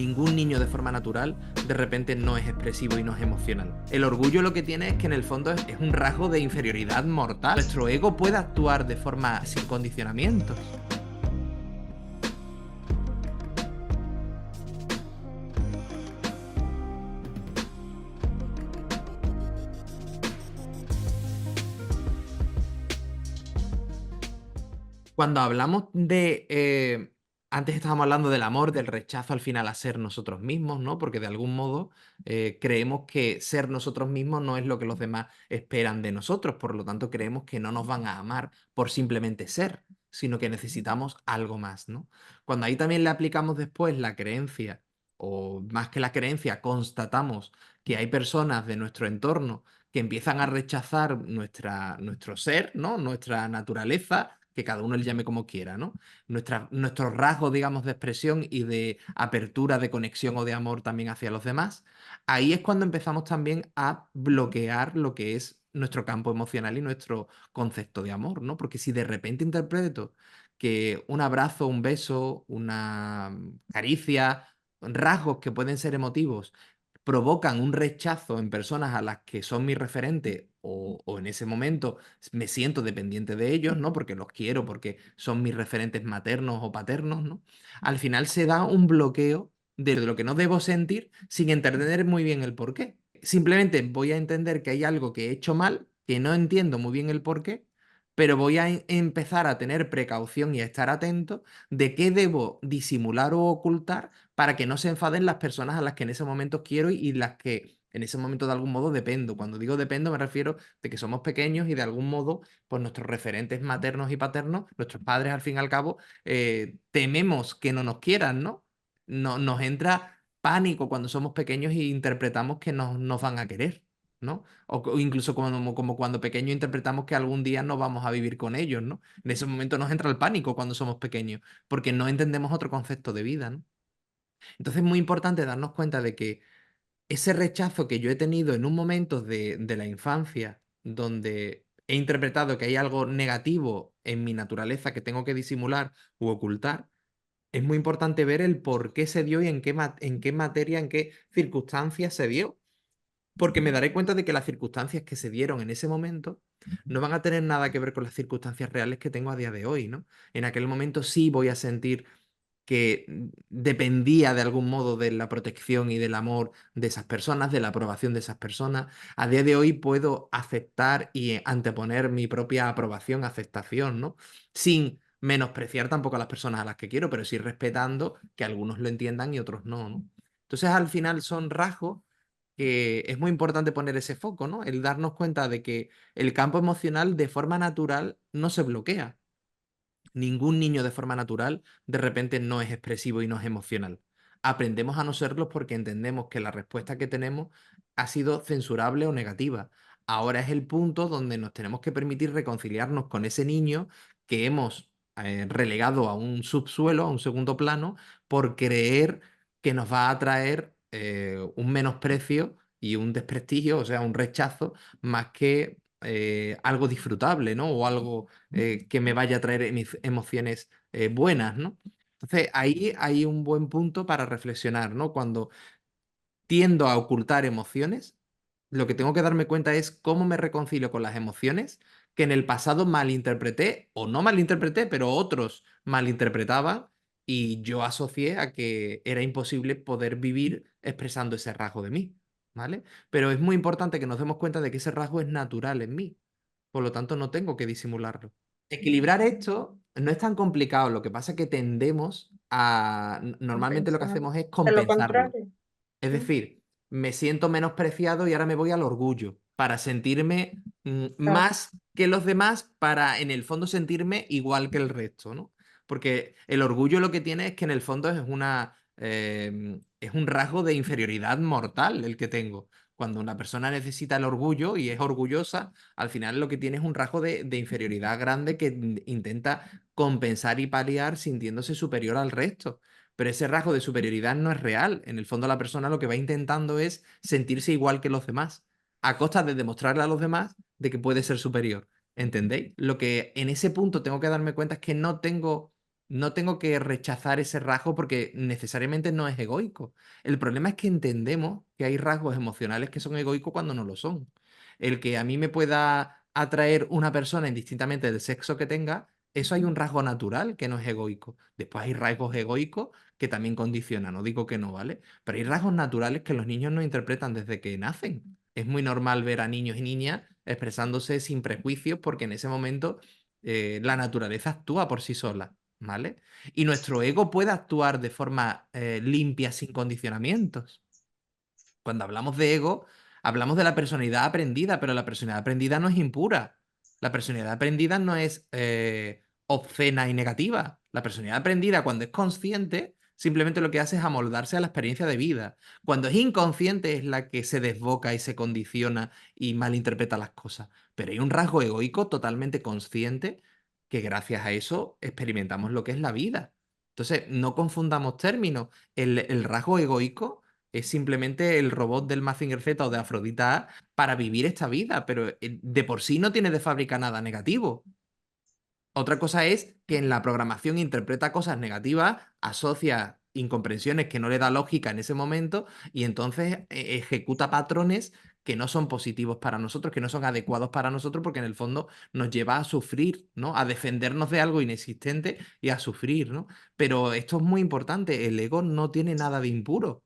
Ningún niño de forma natural de repente no es expresivo y no es emocional. El orgullo lo que tiene es que en el fondo es un rasgo de inferioridad mortal. Nuestro ego puede actuar de forma sin condicionamientos. Cuando hablamos de... antes estábamos hablando del amor, del rechazo al final a ser nosotros mismos, ¿no? Porque de algún modo creemos que ser nosotros mismos no es lo que los demás esperan de nosotros, por lo tanto creemos que no nos van a amar por simplemente ser, sino que necesitamos algo más, ¿no? Cuando ahí también le aplicamos después la creencia, o más que la creencia, constatamos que hay personas de nuestro entorno que empiezan a rechazar nuestro ser, ¿no? Nuestra naturaleza, que cada uno le llame como quiera, ¿no? Nuestros rasgos, digamos, de expresión y de apertura, de conexión o de amor también hacia los demás. Ahí es cuando empezamos también a bloquear lo que es nuestro campo emocional y nuestro concepto de amor, ¿no? Porque si de repente interpreto que un abrazo, un beso, una caricia, rasgos que pueden ser emotivos, provocan un rechazo en personas a las que son mi referente o en ese momento me siento dependiente de ellos, ¿no? Porque los quiero, porque son mis referentes maternos o paternos, ¿no? Al final se da un bloqueo de lo que no debo sentir sin entender muy bien el por qué. Simplemente voy a entender que hay algo que he hecho mal, que no entiendo muy bien el por qué, pero voy a empezar a tener precaución y a estar atento de qué debo disimular o ocultar para que no se enfaden las personas a las que en ese momento quiero y las que en ese momento de algún modo dependo. Cuando digo dependo me refiero de que somos pequeños y de algún modo pues nuestros referentes maternos y paternos, nuestros padres al fin y al cabo, tememos que no nos quieran, ¿no? Nos entra pánico cuando somos pequeños y interpretamos que nos van a querer, ¿no? O incluso como cuando pequeños interpretamos que algún día no vamos a vivir con ellos, ¿no? En ese momento nos entra el pánico cuando somos pequeños, porque no entendemos otro concepto de vida, ¿no? Entonces es muy importante darnos cuenta de que ese rechazo que yo he tenido en un momento de la infancia, donde he interpretado que hay algo negativo en mi naturaleza que tengo que disimular u ocultar, es muy importante ver el por qué se dio y en qué materia, en qué circunstancias se dio. Porque me daré cuenta de que las circunstancias que se dieron en ese momento no van a tener nada que ver con las circunstancias reales que tengo a día de hoy, ¿no? En aquel momento sí voy a sentir que dependía de algún modo de la protección y del amor de esas personas, de la aprobación de esas personas. A día de hoy puedo aceptar y anteponer mi propia aprobación, aceptación, ¿no? Sin menospreciar tampoco a las personas a las que quiero, pero sí respetando que algunos lo entiendan y otros no, ¿no? Entonces al final son rasgos que es muy importante poner ese foco, ¿no? El darnos cuenta de que el campo emocional de forma natural no se bloquea. Ningún niño de forma natural de repente no es expresivo y no es emocional. Aprendemos a no serlos porque entendemos que la respuesta que tenemos ha sido censurable o negativa. Ahora es el punto donde nos tenemos que permitir reconciliarnos con ese niño que hemos relegado a un subsuelo, a un segundo plano, por creer que nos va a traer un menosprecio y un desprestigio, o sea, un rechazo, más que algo disfrutable, ¿no? O algo que me vaya a traer emociones buenas, ¿no? Entonces, ahí hay un buen punto para reflexionar, ¿no? Cuando tiendo a ocultar emociones, lo que tengo que darme cuenta es cómo me reconcilio con las emociones que en el pasado malinterpreté, o no malinterpreté, pero otros malinterpretaban y yo asocié a que era imposible poder vivir expresando ese rasgo de mí, ¿vale? Pero es muy importante que nos demos cuenta de que ese rasgo es natural en mí, por lo tanto no tengo que disimularlo. Equilibrar esto no es tan complicado, lo que pasa es que tendemos a, A normalmente lo que pensar hacemos es de lo compensarlo. contrario. Es Mm, decir, me siento menospreciado y ahora me voy al orgullo para sentirme claro. más que los demás, para en el fondo sentirme igual que el resto, ¿no? Porque el orgullo lo que tiene es que en el fondo es un rasgo de inferioridad mortal el que tengo. Cuando una persona necesita el orgullo y es orgullosa, al final lo que tiene es un rasgo de inferioridad grande que intenta compensar y paliar sintiéndose superior al resto. Pero ese rasgo de superioridad no es real. En el fondo la persona lo que va intentando es sentirse igual que los demás, a costa de demostrarle a los demás de que puede ser superior. ¿Entendéis? Lo que en ese punto tengo que darme cuenta es que no tengo no tengo que rechazar ese rasgo porque necesariamente no es egoico. El problema es que entendemos que hay rasgos emocionales que son egoicos cuando no lo son. El que a mí me pueda atraer una persona indistintamente del sexo que tenga, eso hay un rasgo natural que no es egoico. Después hay rasgos egoicos que también condicionan, no digo que no, ¿vale? Pero hay rasgos naturales que los niños no interpretan desde que nacen. Es muy normal ver a niños y niñas expresándose sin prejuicios porque en ese momento la naturaleza actúa por sí sola, ¿vale? Y nuestro ego puede actuar de forma limpia, sin condicionamientos. Cuando hablamos de ego, hablamos de la personalidad aprendida, pero la personalidad aprendida no es impura. La personalidad aprendida no es obscena y negativa. La personalidad aprendida, cuando es consciente, simplemente lo que hace es amoldarse a la experiencia de vida. Cuando es inconsciente es la que se desboca y se condiciona y malinterpreta las cosas. Pero hay un rasgo egoico totalmente consciente que gracias a eso experimentamos lo que es la vida. Entonces, no confundamos términos. El rasgo egoico es simplemente el robot del Mazinger Z o de Afrodita A para vivir esta vida, pero de por sí no tiene de fábrica nada negativo. Otra cosa es que en la programación interpreta cosas negativas, asocia incomprensiones que no le da lógica en ese momento y entonces ejecuta patrones que no son positivos para nosotros, que no son adecuados para nosotros, porque en el fondo nos lleva a sufrir, ¿no? A defendernos de algo inexistente y a sufrir, ¿no? Pero esto es muy importante, el ego no tiene nada de impuro.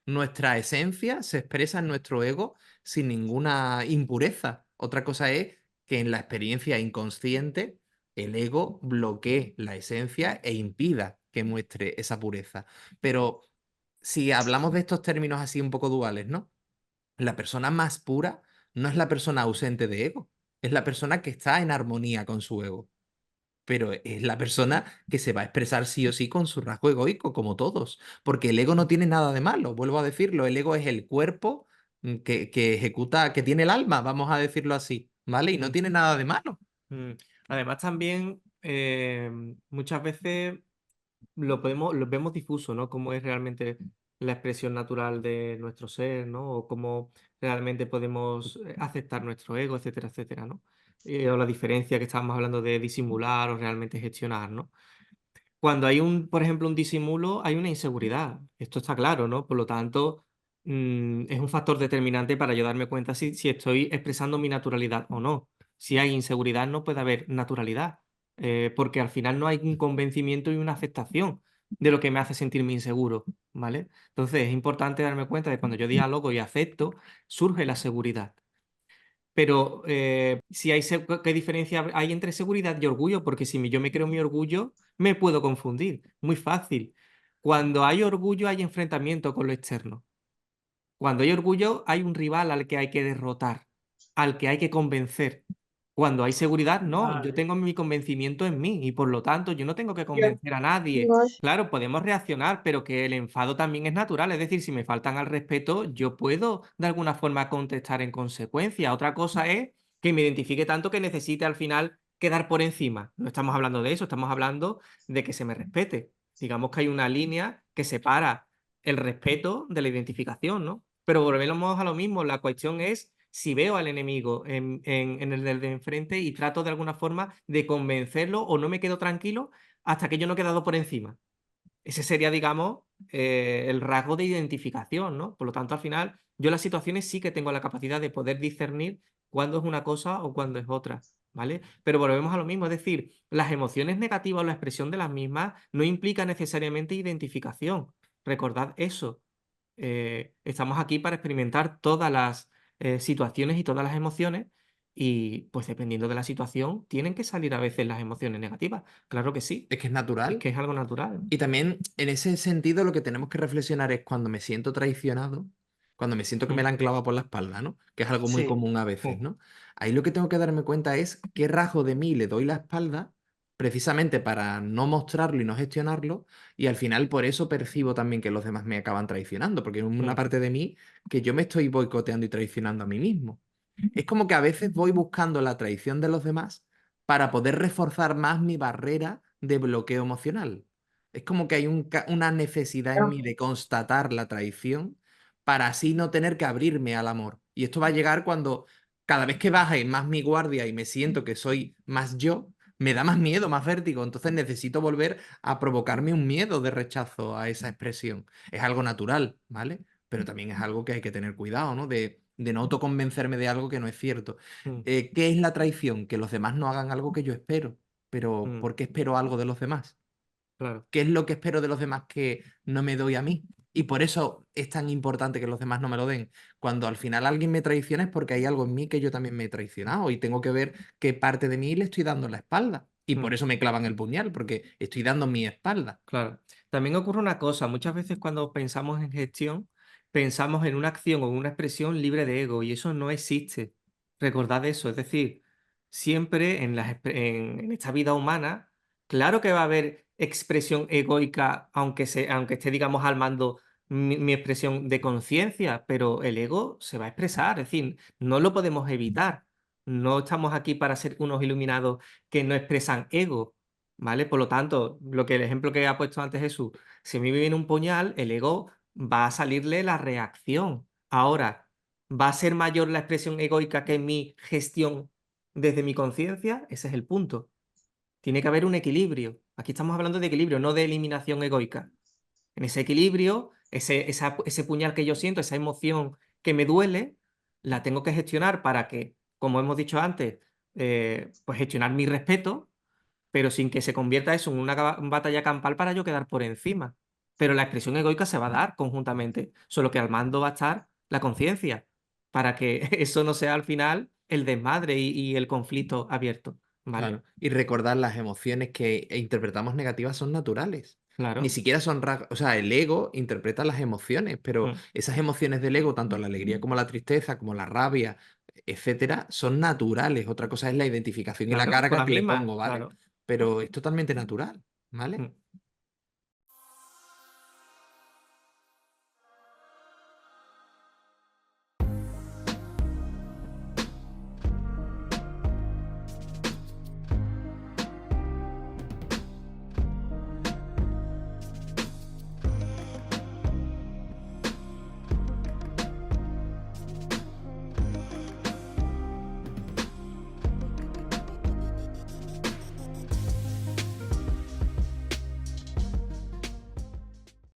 Nuestra esencia se expresa en nuestro ego sin ninguna impureza. Otra cosa es que en la experiencia inconsciente el ego bloquee la esencia e impida que muestre esa pureza. Pero si hablamos de estos términos así un poco duales, ¿no? La persona más pura no es la persona ausente de ego, es la persona que está en armonía con su ego, pero es la persona que se va a expresar sí o sí con su rasgo egoico, como todos, porque el ego no tiene nada de malo, vuelvo a decirlo, el ego es el cuerpo que ejecuta, que tiene el alma, vamos a decirlo así, ¿vale? Y no tiene nada de malo. Mm. Además, también muchas veces lo vemos difuso, ¿no? Cómo es realmente la expresión natural de nuestro ser, ¿no? O cómo realmente podemos aceptar nuestro ego, etcétera, etcétera, ¿no? O la diferencia que estábamos hablando de disimular o realmente gestionar, ¿no? Cuando hay por ejemplo, un disimulo, hay una inseguridad. Esto está claro, ¿no? Por lo tanto, es un factor determinante para yo darme cuenta si estoy expresando mi naturalidad o no. Si hay inseguridad, no puede haber naturalidad, porque al final no hay un convencimiento y una aceptación de lo que me hace sentirme inseguro, ¿vale? Entonces, es importante darme cuenta de cuando yo dialogo y acepto, surge la seguridad. Pero, si hay ¿qué diferencia hay entre seguridad y orgullo? Porque si yo me creo mi orgullo, me puedo confundir, muy fácil. Cuando hay orgullo, hay enfrentamiento con lo externo. Cuando hay orgullo, hay un rival al que hay que derrotar, al que hay que convencer. Cuando hay seguridad, no, yo Vale. tengo mi convencimiento en mí y por lo tanto yo no tengo que convencer a nadie. Claro, podemos reaccionar, pero que el enfado también es natural, es decir, si me faltan al respeto, yo puedo de alguna forma contestar en consecuencia. Otra cosa es que me identifique tanto que necesite al final quedar por encima. No estamos hablando de eso, estamos hablando de que se me respete. Digamos que hay una línea que separa el respeto de la identificación, ¿no? Pero volvemos a lo mismo, la cuestión es si veo al enemigo en el del de enfrente y trato de alguna forma de convencerlo o no me quedo tranquilo hasta que yo no he quedado por encima. Ese sería, digamos, el rasgo de identificación, ¿no? Por lo tanto, al final, yo las situaciones sí que tengo la capacidad de poder discernir cuándo es una cosa o cuándo es otra, ¿vale? Pero volvemos a lo mismo, es decir, las emociones negativas o la expresión de las mismas no implica necesariamente identificación. Recordad eso. Estamos aquí para experimentar todas las situaciones y todas las emociones y pues dependiendo de la situación tienen que salir a veces las emociones negativas. Claro que sí, Es que es es natural. que es algo natural. Y también en ese sentido lo que tenemos que reflexionar es cuando me siento traicionado, cuando me siento que me Mm. la han clavado por la espalda, ¿no? Que es algo muy Sí. común a veces, Mm. ¿no? Ahí lo que tengo que darme cuenta es qué rasgo de mí le doy la espalda precisamente para no mostrarlo y no gestionarlo, y al final por eso percibo también que los demás me acaban traicionando, porque hay una Mm. parte de mí que yo me estoy boicoteando y traicionando a mí mismo. Es como que a veces voy buscando la traición de los demás para poder reforzar más mi barrera de bloqueo emocional. Es como que hay una necesidad en mí de constatar la traición para así no tener que abrirme al amor. Y esto va a llegar cuando cada vez que baje más mi guardia y me siento que soy más yo, me da más miedo, más vértigo. Entonces necesito volver a provocarme un miedo de rechazo a esa expresión. Es algo natural, ¿vale? Pero también es algo que hay que tener cuidado, ¿no? De no autoconvencerme de algo que no es cierto. Mm, ¿Qué es la traición? Que los demás no hagan algo que yo espero. Pero mm, ¿por qué espero algo de los demás? claro. ¿Qué es lo que espero de los demás que no me doy a mí? Y por eso es tan importante que los demás no me lo den. Cuando al final alguien me traiciona es porque hay algo en mí que yo también me he traicionado y tengo que ver qué parte de mí le estoy dando en la espalda. Y por Mm. eso me clavan el puñal, porque estoy dando mi espalda. Claro. También ocurre una cosa, muchas veces cuando pensamos en gestión, pensamos en una acción o una expresión libre de ego y eso no existe. Recordad eso, es decir, siempre en esta vida humana, claro que va a haber expresión egoica, aunque esté, digamos, al mando mi expresión de conciencia, pero el ego se va a expresar, es decir, no lo podemos evitar. No estamos aquí para ser unos iluminados que no expresan ego. ¿Vale? Por lo tanto, el ejemplo que ha puesto antes Jesús, si a mí me viene un puñal, el ego va a salirle la reacción. Ahora, ¿va a ser mayor la expresión egoica que mi gestión desde mi conciencia? Ese es el punto. Tiene que haber un equilibrio. Aquí estamos hablando de equilibrio, no de eliminación egoica. En ese equilibrio, ese puñal que yo siento, esa emoción que me duele, la tengo que gestionar para que, como hemos dicho antes, pues gestionar mi respeto, pero sin que se convierta eso en una batalla campal para yo quedar por encima. Pero la expresión egoica se va a dar conjuntamente, solo que al mando va a estar la conciencia, para que eso no sea al final el desmadre y el conflicto abierto, ¿vale? Claro. Y recordar las emociones que interpretamos negativas son naturales. Ni Claro. siquiera son rasgos, o sea, el ego interpreta las emociones, pero Mm. esas emociones del ego, tanto la alegría como la tristeza, como la rabia, etcétera, son naturales. Otra cosa es la identificación y la Claro, con carga las que le mismas, pongo, ¿vale? claro. Pero es totalmente natural, ¿vale? Mm.